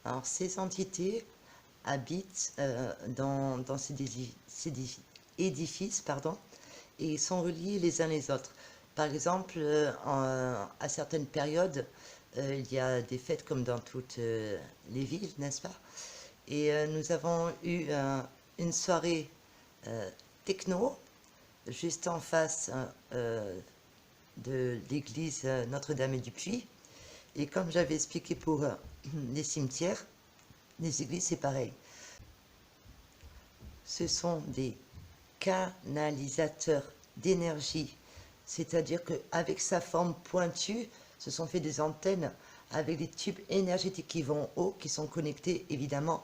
Alors, ces entités habitent dans ces édifices, pardon, et sont reliés les uns les autres. Par exemple, à certaines périodes, il y a des fêtes comme dans toutes les villes, n'est-ce pas? Et nous avons eu une soirée euh, techno juste en face de l'église Notre-Dame-du-Puy. Et comme j'avais expliqué pour les cimetières, les églises, c'est pareil. Ce sont des canalisateurs d'énergie. C'est-à-dire qu'avec sa forme pointue, se sont fait des antennes avec des tubes énergétiques qui vont haut, qui sont connectés évidemment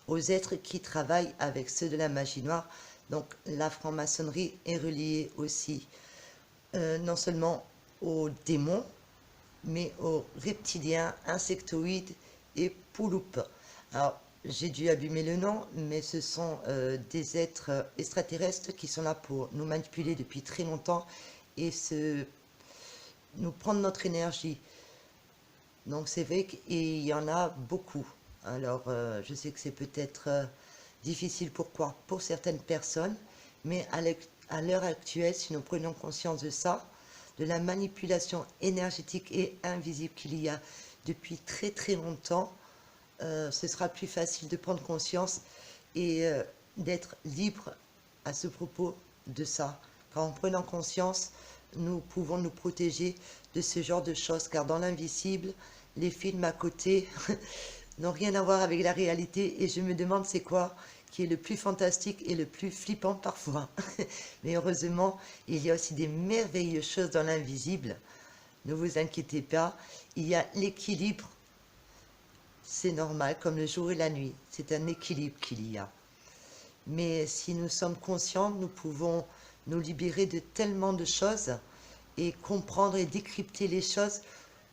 aux êtres qui travaillent avec ceux de la magie noire. Donc la franc-maçonnerie est reliée aussi non seulement aux démons, mais aux reptiliens, insectoïdes et pouloupes. Alors, j'ai dû abîmer le nom, mais ce sont des êtres extraterrestres qui sont là pour nous manipuler depuis très longtemps et nous prendre notre énergie. Donc c'est vrai qu'il y en a beaucoup. Alors, je sais que c'est peut-être difficile pour certaines personnes, mais à l'heure actuelle, si nous prenons conscience de ça, de la manipulation énergétique et invisible qu'il y a depuis très très longtemps, ce sera plus facile de prendre conscience et d'être libre à ce propos de ça. Car en prenant conscience, nous pouvons nous protéger de ce genre de choses, car dans l'invisible, les films à côté n'ont rien à voir avec la réalité, et je me demande c'est quoi qui est le plus fantastique et le plus flippant parfois. Mais heureusement, il y a aussi des merveilleuses choses dans l'invisible. Ne vous inquiétez pas, il y a l'équilibre. C'est normal, comme le jour et la nuit. C'est un équilibre qu'il y a. Mais si nous sommes conscients, nous pouvons nous libérer de tellement de choses et comprendre et décrypter les choses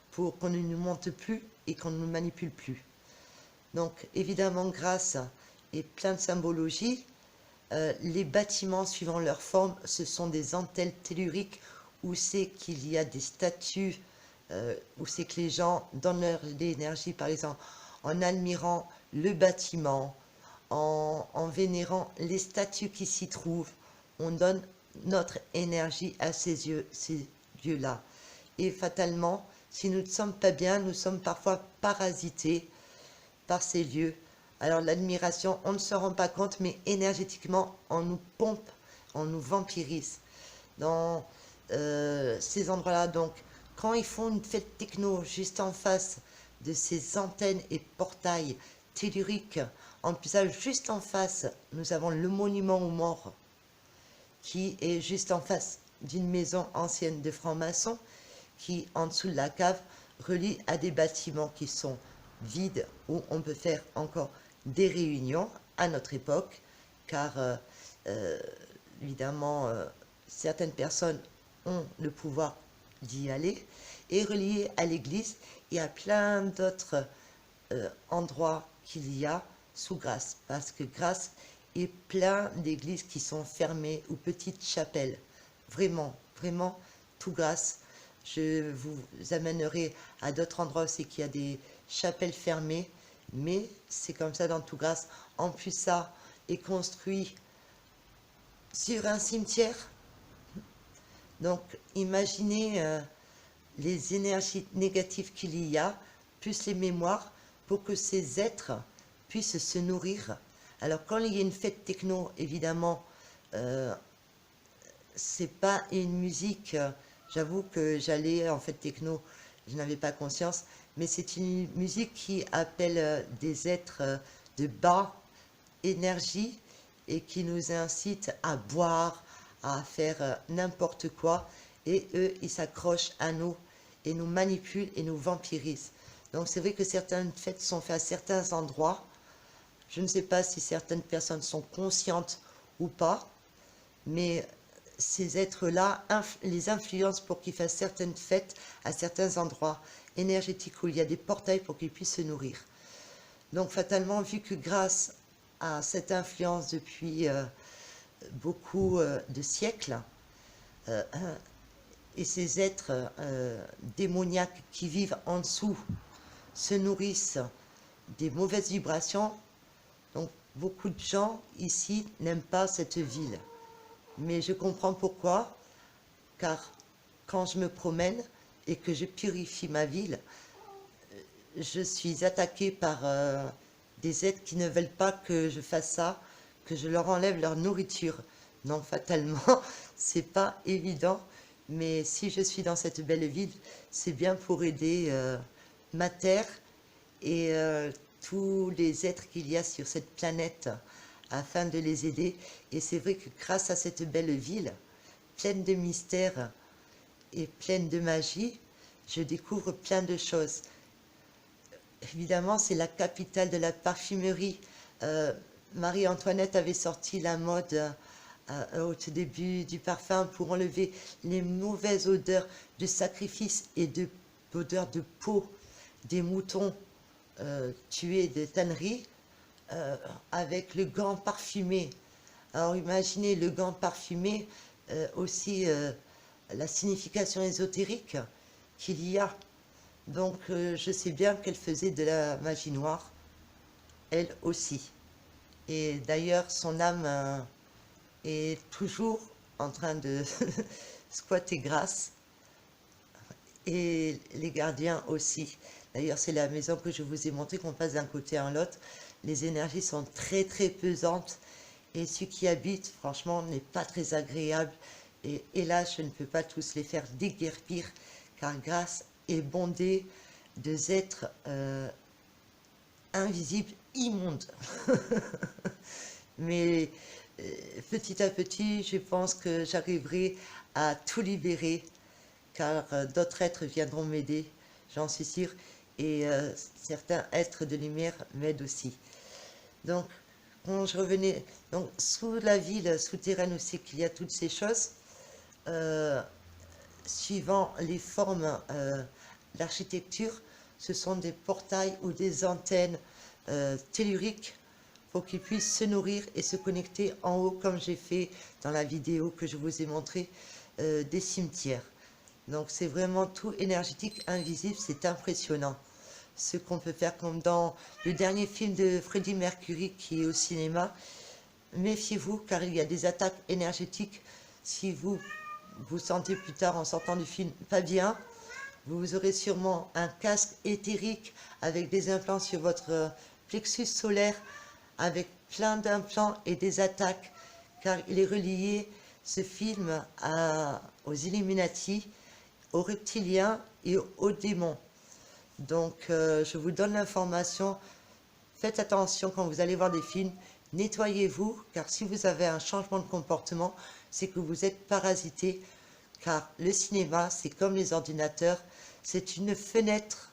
pour qu'on ne nous monte plus et qu'on ne nous manipule plus. Donc évidemment, grâce et plein de symbologie, les bâtiments suivant leur forme, ce sont des antennes telluriques où c'est qu'il y a des statues, où c'est que les gens donnent leur l'énergie, par exemple, en admirant le bâtiment, en vénérant les statues qui s'y trouvent, on donne notre énergie à ces dieux-là. Et fatalement, si nous ne sommes pas bien, nous sommes parfois parasités par ces lieux. Alors l'admiration, on ne se rend pas compte, mais énergétiquement, on nous pompe, on nous vampirise dans ces endroits-là. Donc, quand ils font une fête techno juste en face de ces antennes et portails telluriques, en plus, juste en face, nous avons le monument aux morts qui est juste en face d'une maison ancienne de francs-maçons qui, en dessous de la cave, relie à des bâtiments qui sont vides où on peut faire encore des réunions à notre époque, car euh, évidemment, certaines personnes ont le pouvoir d'y aller, et relié à l'église et à plein d'autres endroits qu'il y a sous Grasse, parce que Grasse est plein d'églises qui sont fermées ou petites chapelles. Vraiment, vraiment, tout Grasse. Je vous amènerai à d'autres endroits aussi qu'il y a des chapelles fermées, mais c'est comme ça dans tout Grasse. En plus, ça est construit sur un cimetière. Donc, imaginez les énergies négatives qu'il y a, plus les mémoires, pour que ces êtres puissent se nourrir. Alors, quand il y a une fête techno, évidemment, euh, c'est pas une musique. J'avoue que j'allais en fête techno, je n'avais pas conscience, mais c'est une musique qui appelle des êtres de bas énergie et qui nous incite à boire, à faire n'importe quoi. Et eux, ils s'accrochent à nous et nous manipulent et nous vampirisent. Donc c'est vrai que certaines fêtes sont faites à certains endroits. Je ne sais pas si certaines personnes sont conscientes ou pas, mais ces êtres-là les influencent pour qu'ils fassent certaines fêtes à certains endroits énergétiques où il y a des portails pour qu'ils puissent se nourrir. Donc fatalement, vu que grâce à cette influence depuis beaucoup de siècles, euh, et ces êtres démoniaques qui vivent en dessous se nourrissent des mauvaises vibrations. Donc beaucoup de gens ici n'aiment pas cette ville. Mais je comprends pourquoi, car quand je me promène et que je purifie ma ville, je suis attaquée par des êtres qui ne veulent pas que je fasse ça, que je leur enlève leur nourriture. Donc fatalement, c'est pas évident, mais si je suis dans cette belle ville, c'est bien pour aider ma terre et tous les êtres qu'il y a sur cette planète afin de les aider. Et c'est vrai que grâce à cette belle ville, pleine de mystères et pleine de magie, je découvre plein de choses. Évidemment, c'est la capitale de la parfumerie. Marie-Antoinette avait sorti la mode au tout début du parfum pour enlever les mauvaises odeurs de sacrifice et d'odeurs de peau des moutons tués de tannerie avec le gant parfumé. Alors imaginez le gant parfumé, aussi la signification ésotérique qu'il y a. Donc je sais bien qu'elle faisait de la magie noire, elle aussi. Et d'ailleurs son âme est toujours en train de squatter Grasse, et les gardiens aussi. D'ailleurs c'est la maison que je vous ai montré, qu'on passe d'un côté à l'autre. Les énergies sont très très pesantes, et ceux qui habitent, franchement, n'est pas très agréable. Et hélas, je ne peux pas tous les faire déguerpir, car Grasse est bondée de êtres invisibles, immondes. Mais petit à petit, je pense que j'arriverai à tout libérer, car d'autres êtres viendront m'aider, j'en suis sûre, et certains êtres de lumière m'aident aussi. Donc, quand je revenais, donc sous la ville souterraine aussi qu'il y a toutes ces choses, suivant les formes d'architecture, ce sont des portails ou des antennes telluriques pour qu'ils puissent se nourrir et se connecter en haut, comme j'ai fait dans la vidéo que je vous ai montré des cimetières. Donc c'est vraiment tout énergétique, invisible, c'est impressionnant. Ce qu'on peut faire, comme dans le dernier film de Freddie Mercury qui est au cinéma. Méfiez-vous, car il y a des attaques énergétiques. Si vous vous sentez plus tard en sortant du film pas bien, vous aurez sûrement un casque éthérique avec des implants sur votre plexus solaire, avec plein d'implants et des attaques, car il est relié, ce film, aux Illuminati, aux reptiliens et aux démons. Donc je vous donne l'information, faites attention quand vous allez voir des films, nettoyez-vous, car si vous avez un changement de comportement, c'est que vous êtes parasité, car le cinéma, c'est comme les ordinateurs, c'est une fenêtre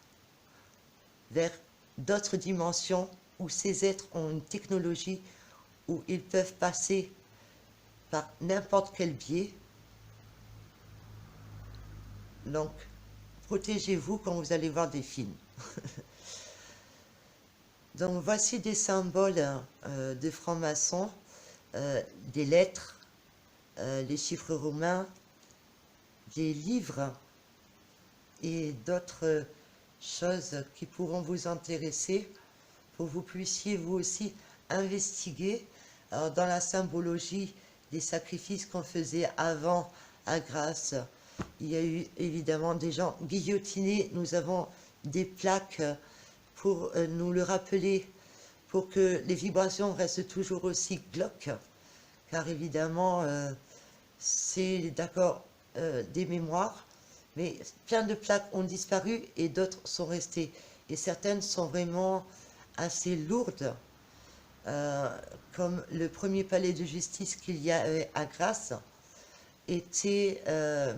vers d'autres dimensions où ces êtres ont une technologie où ils peuvent passer par n'importe quel biais. Donc, protégez-vous quand vous allez voir des films. Donc, voici des symboles de francs-maçons, des lettres, les chiffres romains, des livres et d'autres choses qui pourront vous intéresser pour que vous puissiez vous aussi investiguer. Alors, dans la symbologie des sacrifices qu'on faisait avant à Grasse, il y a eu évidemment des gens guillotinés. Nous avons des plaques pour nous le rappeler, pour que les vibrations restent toujours aussi glauques, car évidemment c'est d'accord des mémoires, mais plein de plaques ont disparu et d'autres sont restées, et certaines sont vraiment assez lourdes, comme le premier palais de justice qu'il y a à Grasse était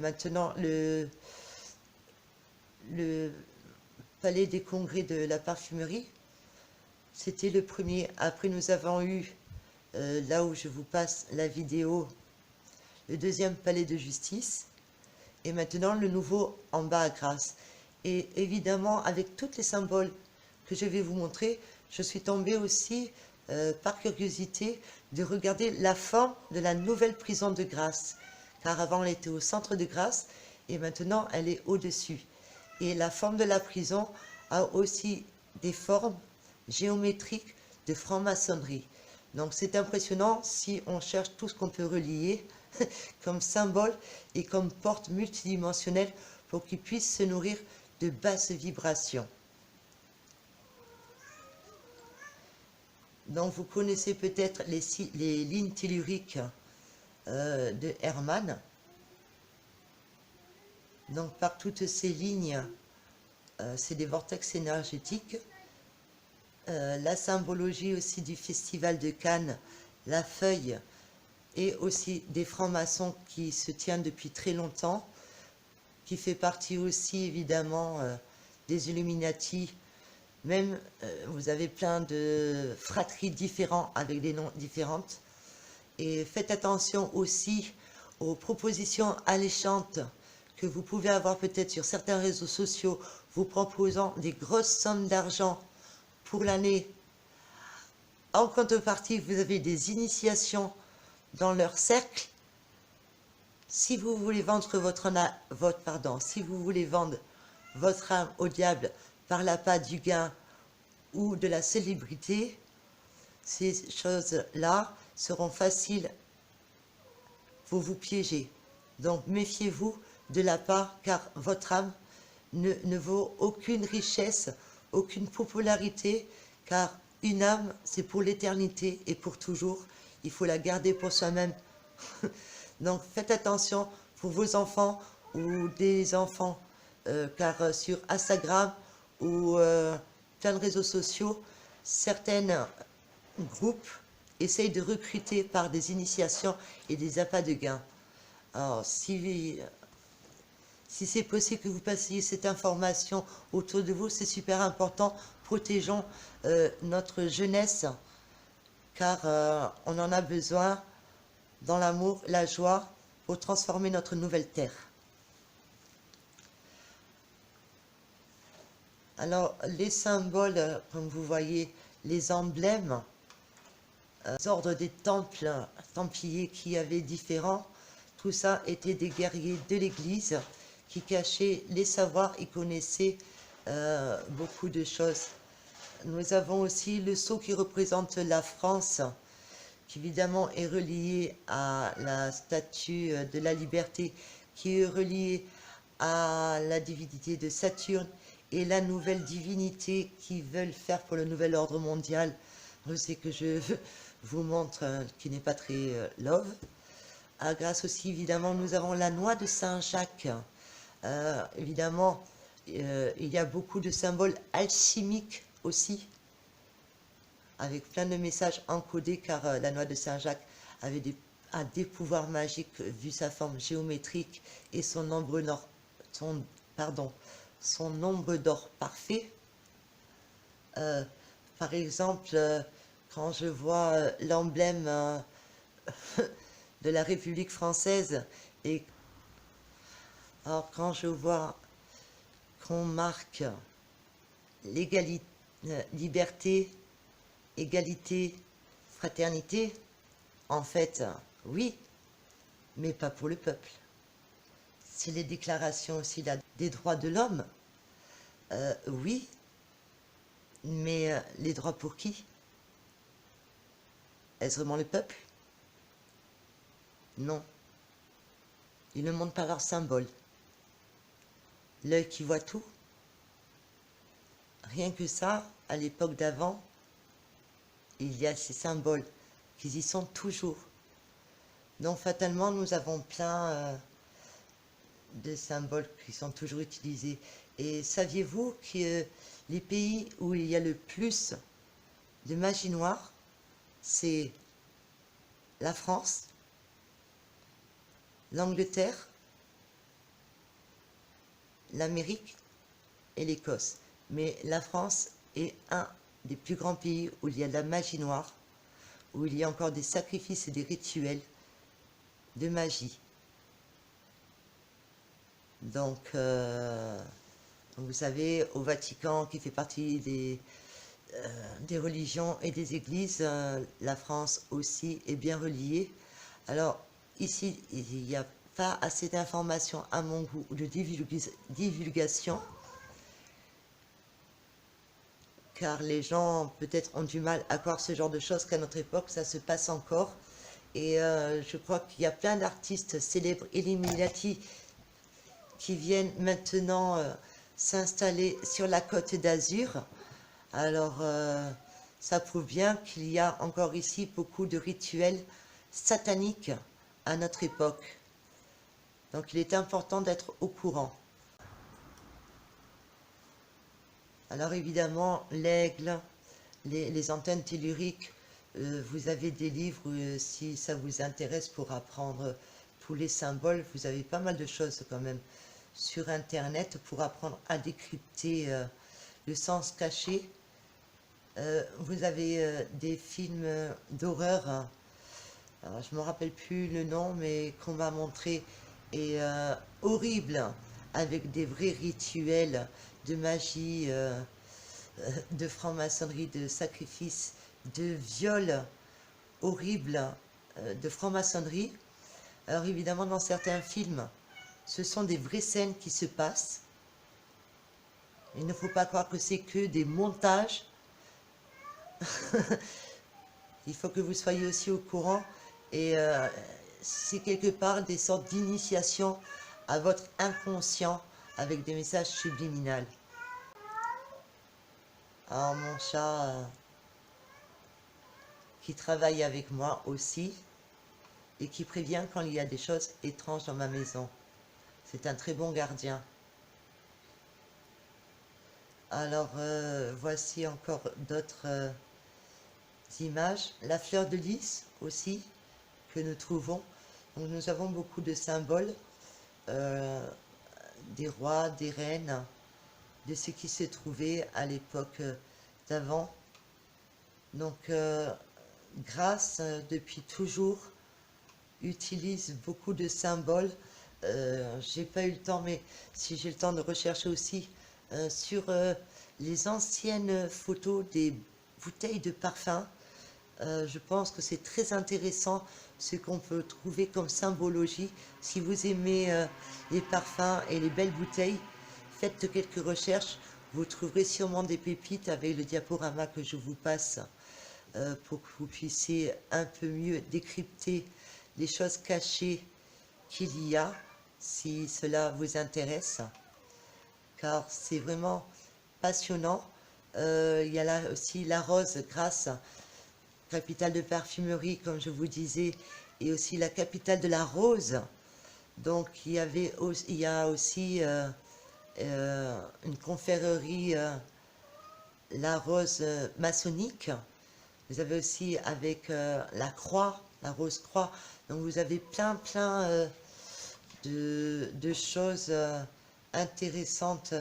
maintenant le palais des congrès de la parfumerie. C'était le premier. Après nous avons eu, là où je vous passe la vidéo, le deuxième palais de justice, et maintenant le nouveau en bas à Grasse. Et évidemment, avec tous les symboles que je vais vous montrer, je suis tombée aussi, par curiosité, de regarder la forme de la nouvelle prison de Grasse. Car avant elle était au centre de Grasse, et maintenant elle est au-dessus. Et la forme de la prison a aussi des formes géométrique de franc-maçonnerie. Donc c'est impressionnant si on cherche tout ce qu'on peut relier comme symbole et comme porte multidimensionnelle pour qu'ils puissent se nourrir de basses vibrations. Donc vous connaissez peut-être les lignes telluriques de Hermann. Donc par toutes ces lignes, c'est des vortex énergétiques. La symbologie aussi du festival de Cannes, la feuille, et aussi des francs-maçons qui se tiennent depuis très longtemps, qui fait partie aussi évidemment des Illuminati. Même vous avez plein de fratries différentes avec des noms différents. Et faites attention aussi aux propositions alléchantes que vous pouvez avoir peut-être sur certains réseaux sociaux, vous proposant des grosses sommes d'argent pour l'année. En contrepartie, vous avez des initiations dans leur cercle. Si vous voulez vendre si vous voulez vendre votre âme au diable par l'appât du gain ou de la célébrité, ces choses-là seront faciles pour vous piéger. Donc méfiez-vous de l'appât, car votre âme ne vaut aucune richesse, aucune popularité, car une âme, c'est pour l'éternité et pour toujours. Il faut la garder pour soi-même. Donc faites attention pour vos enfants ou des enfants, car sur Instagram ou plein de réseaux sociaux, certains groupes essayent de recruter par des initiations et des appâts de gain. Alors si c'est possible que vous passiez cette information autour de vous, c'est super important. Protégeons notre jeunesse, car on en a besoin dans l'amour, la joie, pour transformer notre nouvelle terre. Alors, les symboles, comme vous voyez, les emblèmes, les ordres des temples, templiers qui avaient différents, tout ça était des guerriers de l'Église qui cachaient les savoirs et connaissaient beaucoup de choses. Nous avons aussi le sceau qui représente la France, qui évidemment est relié à la statue de la liberté, qui est relié à la divinité de Saturne et la nouvelle divinité qu'ils veulent faire pour le nouvel ordre mondial. Je sais que je vous montre qui n'est pas très love. Grâce aussi, évidemment, nous avons la noix de Saint-Jacques. Évidemment, il y a beaucoup de symboles alchimiques aussi, avec plein de messages encodés, car la noix de Saint-Jacques avait des pouvoirs magiques vu sa forme géométrique et son nombre d'or parfait. Par exemple, quand je vois l'emblème de la République française, et alors quand je vois qu'on marque l'égalité, liberté, égalité, fraternité, en fait, oui, mais pas pour le peuple. C'est les déclarations aussi là, des droits de l'homme, oui, mais les droits pour qui? Est-ce vraiment le peuple? Non. Ils ne montrent pas leurs symboles. L'œil qui voit tout. Rien que ça, à l'époque d'avant, il y a ces symboles qui y sont toujours. Donc fatalement, nous avons plein de symboles qui sont toujours utilisés. Et saviez-vous que les pays où il y a le plus de magie noire, c'est la France, l'Angleterre, l'Amérique et l'Écosse. Mais la France est un des plus grands pays où il y a de la magie noire, où il y a encore des sacrifices et des rituels de magie. Donc, vous savez, au Vatican, qui fait partie des religions et des églises, la France aussi est bien reliée. Alors, ici, il n'y a pas assez d'informations à mon goût, de divulgation, car les gens peut-être ont du mal à croire ce genre de choses qu'à notre époque ça se passe encore. Et je crois qu'il y a plein d'artistes célèbres Illuminati qui viennent maintenant s'installer sur la Côte d'Azur. Alors, ça prouve bien qu'il y a encore ici beaucoup de rituels sataniques à notre époque. Donc, il est important d'être au courant. Alors, évidemment, l'aigle, les antennes telluriques, vous avez des livres si ça vous intéresse pour apprendre tous les symboles. Vous avez pas mal de choses quand même sur Internet pour apprendre à décrypter le sens caché. Vous avez des films d'horreur, hein. Alors, je ne me rappelle plus le nom, mais qu'on m'a montré, et horrible, avec des vrais rituels de magie, de franc-maçonnerie, de sacrifice, de viol horrible, de franc-maçonnerie. Alors évidemment, dans certains films, ce sont des vraies scènes qui se passent. Il ne faut pas croire que c'est que des montages. Il faut que vous soyez aussi au courant, et c'est quelque part des sortes d'initiation à votre inconscient avec des messages subliminaux. Alors mon chat qui travaille avec moi aussi et qui prévient quand il y a des choses étranges dans ma maison. C'est un très bon gardien. Alors voici encore d'autres images. La fleur de lys aussi que nous trouvons. Donc nous avons beaucoup de symboles des rois, des reines, de ce qui se trouvait à l'époque d'avant. Donc Grasse, depuis toujours, utilise beaucoup de symboles. J'ai pas eu le temps, mais si j'ai le temps de rechercher aussi sur les anciennes photos des bouteilles de parfum, je pense que c'est très intéressant ce qu'on peut trouver comme symbologie. Si vous aimez les parfums et les belles bouteilles, faites quelques recherches. Vous trouverez sûrement des pépites avec le diaporama que je vous passe pour que vous puissiez un peu mieux décrypter les choses cachées qu'il y a, si cela vous intéresse, car c'est vraiment passionnant. Il y a là aussi la rose Grasse, capitale de parfumerie, comme je vous disais, et aussi la capitale de la rose. Donc il y a aussi une confrérie, la rose maçonnique. Vous avez aussi avec la croix, la rose croix. Donc vous avez plein de choses intéressantes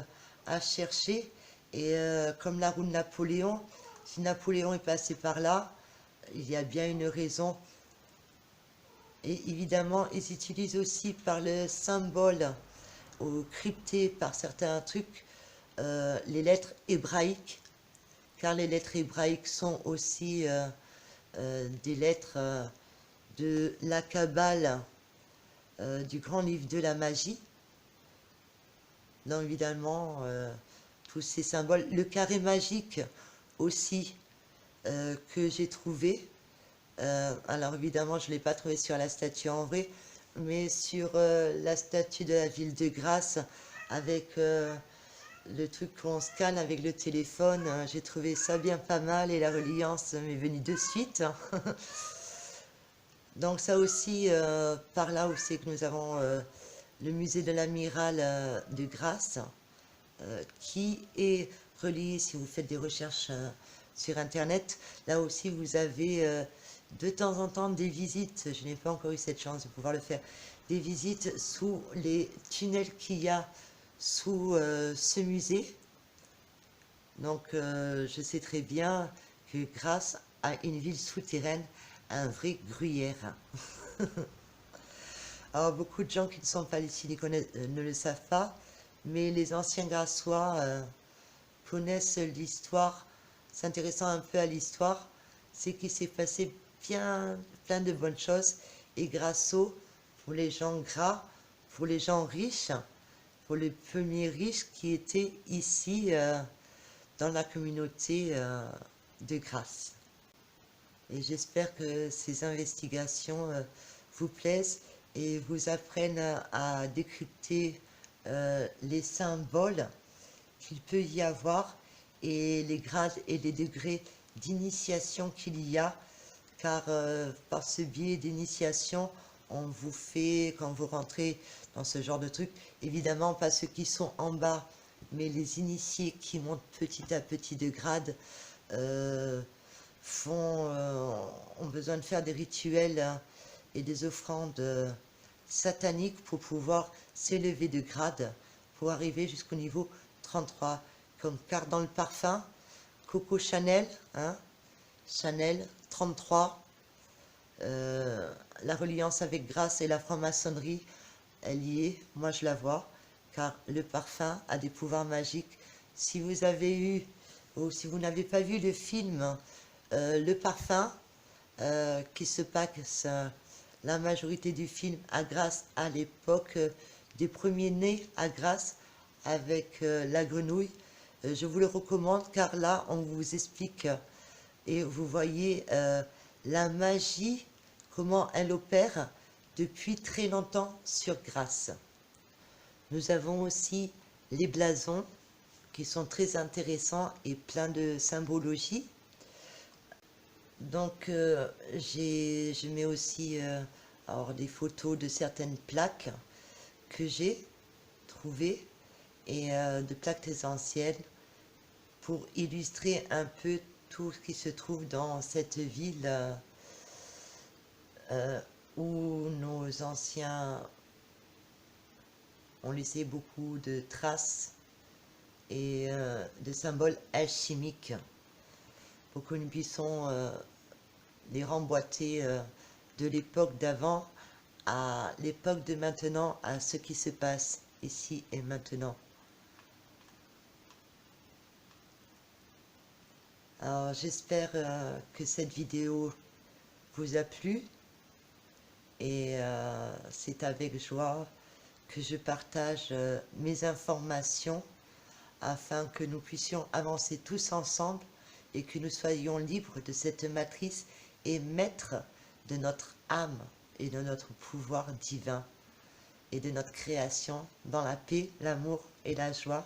à chercher. Et comme la roue de Napoléon, si Napoléon est passé par là, il y a bien une raison. Et évidemment, ils utilisent aussi par le symbole, ou crypté par certains trucs, les lettres hébraïques, car les lettres hébraïques sont aussi des lettres de la Kabbale, du grand livre de la magie. Donc évidemment, tous ces symboles, le carré magique aussi, que j'ai trouvé. Alors évidemment, je ne l'ai pas trouvé sur la statue en vrai, mais sur la statue de la ville de Grasse, avec le truc qu'on scanne avec le téléphone. J'ai trouvé ça bien pas mal et la reliance m'est venue de suite. Donc ça aussi, par là où c'est que nous avons le musée de l'amiral de Grasse, qui est relié, si vous faites des recherches sur internet, là aussi vous avez de temps en temps des visites. Je n'ai pas encore eu cette chance de pouvoir le faire, des visites sous les tunnels qu'il y a sous ce musée. Donc je sais très bien que grâce à une ville souterraine, un vrai gruyère. Alors beaucoup de gens qui ne sont pas ici ne le savent pas, mais les anciens Grassois connaissent l'histoire, s'intéressant un peu à l'histoire, c'est qu'il s'est passé plein de bonnes choses. Et Grasso, pour les gens gras, pour les gens riches, pour les premiers riches qui étaient ici dans la communauté de Grasse. Et j'espère que ces investigations vous plaisent et vous apprennent à décrypter les symboles qu'il peut y avoir et les grades et les degrés d'initiation qu'il y a, car par ce biais d'initiation, on vous fait, quand vous rentrez dans ce genre de truc, évidemment pas ceux qui sont en bas, mais les initiés qui montent petit à petit de grade, ont besoin de faire des rituels et des offrandes sataniques pour pouvoir s'élever de grade, pour arriver jusqu'au niveau 33. Car dans le parfum, Coco Chanel, hein, Chanel 33, la reliance avec Grasse et la franc-maçonnerie, elle y est, moi je la vois, car le parfum a des pouvoirs magiques. Si vous avez eu, ou si vous n'avez pas vu le film Le Parfum, qui se passe la majorité du film à Grasse à l'époque des premiers nés à Grasse avec la grenouille, je vous le recommande car là on vous explique et vous voyez la magie, comment elle opère depuis très longtemps sur Grasse. Nous avons aussi les blasons qui sont très intéressants et plein de symbologie. Donc je mets aussi alors, des photos de certaines plaques que j'ai trouvées et de plaques très anciennes pour illustrer un peu tout ce qui se trouve dans cette ville où nos anciens ont laissé beaucoup de traces et de symboles alchimiques pour que nous puissions les remboîter de l'époque d'avant à l'époque de maintenant, à ce qui se passe ici et maintenant. Alors j'espère que cette vidéo vous a plu et c'est avec joie que je partage mes informations afin que nous puissions avancer tous ensemble et que nous soyons libres de cette matrice et maîtres de notre âme et de notre pouvoir divin et de notre création dans la paix, l'amour et la joie.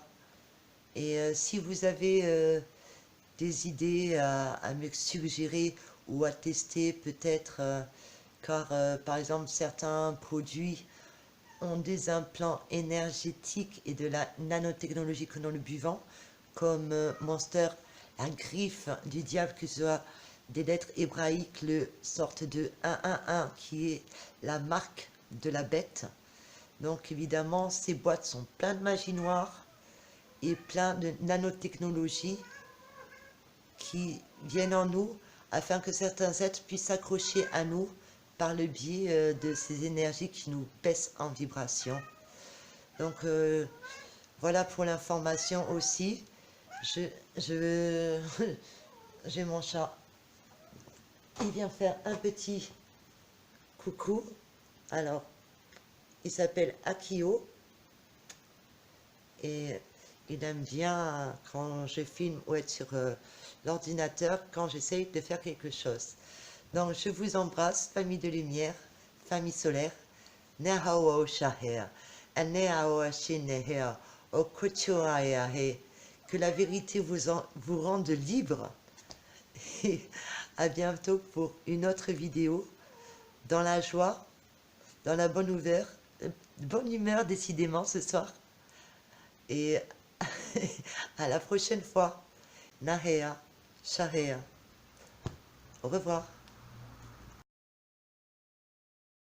Et si vous avez des idées à me suggérer ou à tester peut-être, car par exemple certains produits ont des implants énergétiques et de la nanotechnologie que nous le buvons, comme Monster, la griffe du diable, que ce soit des lettres hébraïques, le sorte de 111 qui est la marque de la bête. Donc évidemment, ces boîtes sont pleines de magie noire et plein de nanotechnologie qui viennent en nous afin que certains êtres puissent s'accrocher à nous par le biais de ces énergies qui nous baissent en vibration. Donc voilà pour l'information aussi. J'ai mon chat. Il vient faire un petit coucou. Alors, il s'appelle Akio. Et il aime bien quand je filme ou être sur l'ordinateur, quand j'essaye de faire quelque chose. Donc, je vous embrasse, famille de lumière, famille solaire. Nehao Shaher, Nehao Shineher, Okochoaeahe. Que la vérité vous rende libre. Et à bientôt pour une autre vidéo. Dans la joie, dans la bonne humeur décidément ce soir. Et à la prochaine fois. Nahea, Shahea. Au revoir.